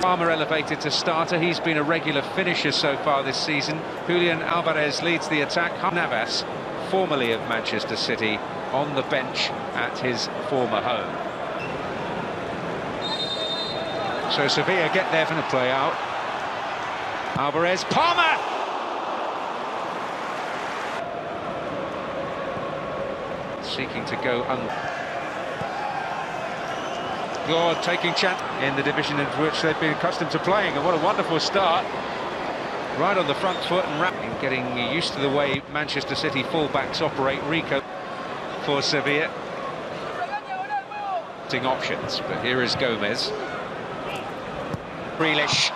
Palmer elevated to starter. He's been a regular finisher so far this season. Julian Alvarez leads the attack. Navas, formerly of Manchester City, on the bench at his former home. So Sevilla get there from the play out. Alvarez, Palmer! Seeking to go God taking chance in the division in which they've been accustomed to playing, and what a wonderful start. Right on the front foot and getting used to the way Manchester City full-backs operate. Rico for Sevilla. Options, but here is Gomez. Grealish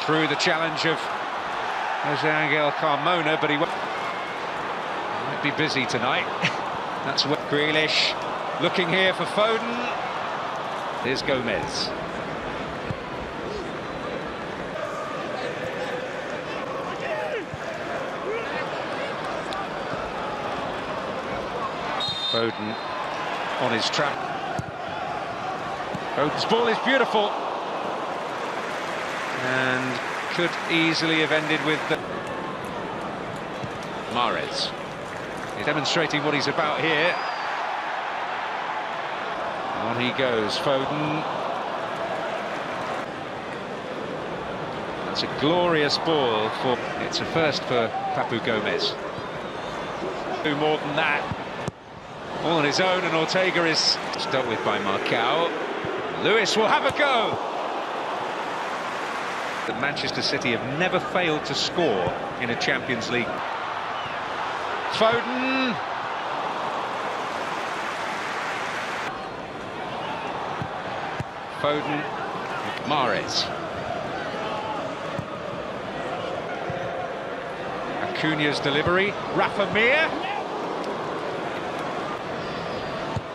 through the challenge of Jose Angel Carmona, but he might be busy tonight. That's what Grealish looking here for Foden. Here's Gomez. Foden on his track. Foden's ball is beautiful and could easily have ended with Mahrez. He's demonstrating what he's about here. On he goes, Foden. That's a glorious ball for... It's a first for Papu Gomez. Do more than that. All on his own, and Ortega is dealt with by Marcao. Lewis will have a go. The Manchester City have never failed to score in a Champions League. Foden. Foden, Mahrez. Acuña's delivery, Rafa Mir.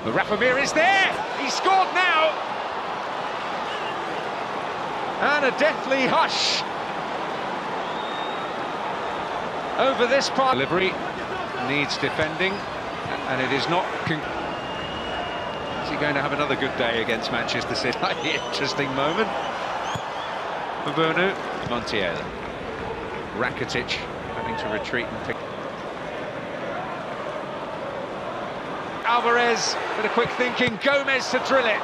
The Rafa Mir is there, he scored now. And a deathly hush over this part. Delivery needs defending, and it is not... Is he going to have another good day against Manchester City? Interesting moment. Mbunu, Montiel, Rakitic having to retreat and pick. Alvarez, bit of quick thinking, Gomez to drill it.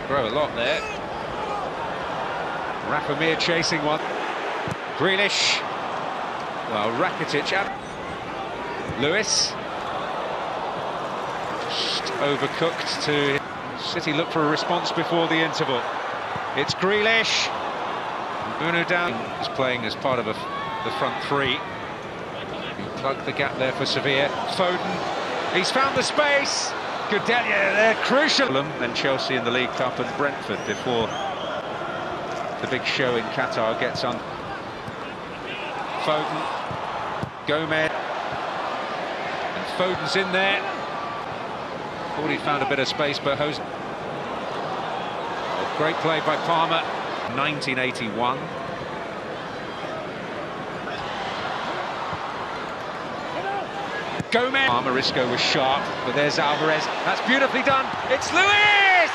Grow a lot there. Rafa Mir chasing one. Grealish. Well, Rakitic out. Lewis. Just overcooked to... City look for a response before the interval. It's Grealish. Mbunu down. Is playing as part of the front three. He plugged the gap there for Sevilla. Foden. He's found the space. Gudelia, they're crucial. And Chelsea in the League Cup and Brentford before the big show in Qatar gets on. Foden, Gomez, and Foden's in there. Thought he found a bit of space, but Jose... Oh, great play by Palmer, 1981. Gomez. Marisco was sharp, but there's Alvarez. That's beautifully done. It's Lewis!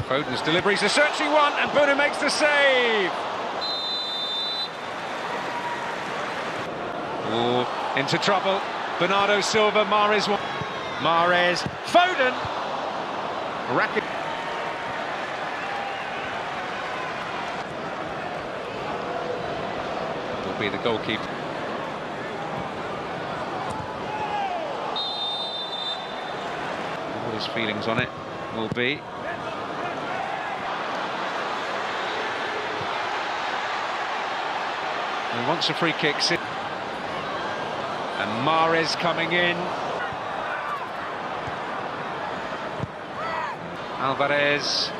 Foden's delivery's a searching one, and Mbunu makes the save. Ooh, into trouble. Bernardo Silva, Mahrez. Foden. Rakitic. Be the goalkeeper. All his feelings on it will be. He wants a free kick. And Mahrez coming in. Alvarez,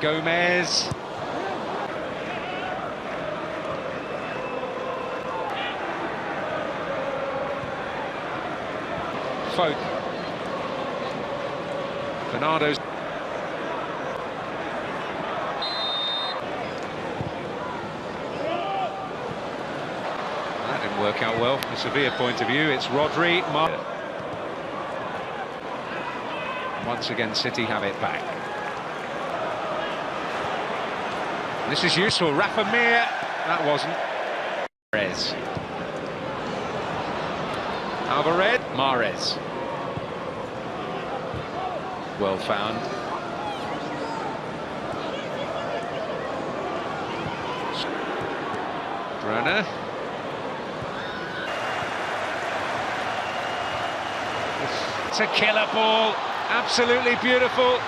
Gomez. Foden. Bernardo's. That didn't work out well from a Sevilla point of view. It's Rodri. Once again, City have it back. This is useful. Rafa Mir. That wasn't. Mahrez. Alvarez. Mahrez. Well found. Brunner. It's a killer ball. Absolutely beautiful.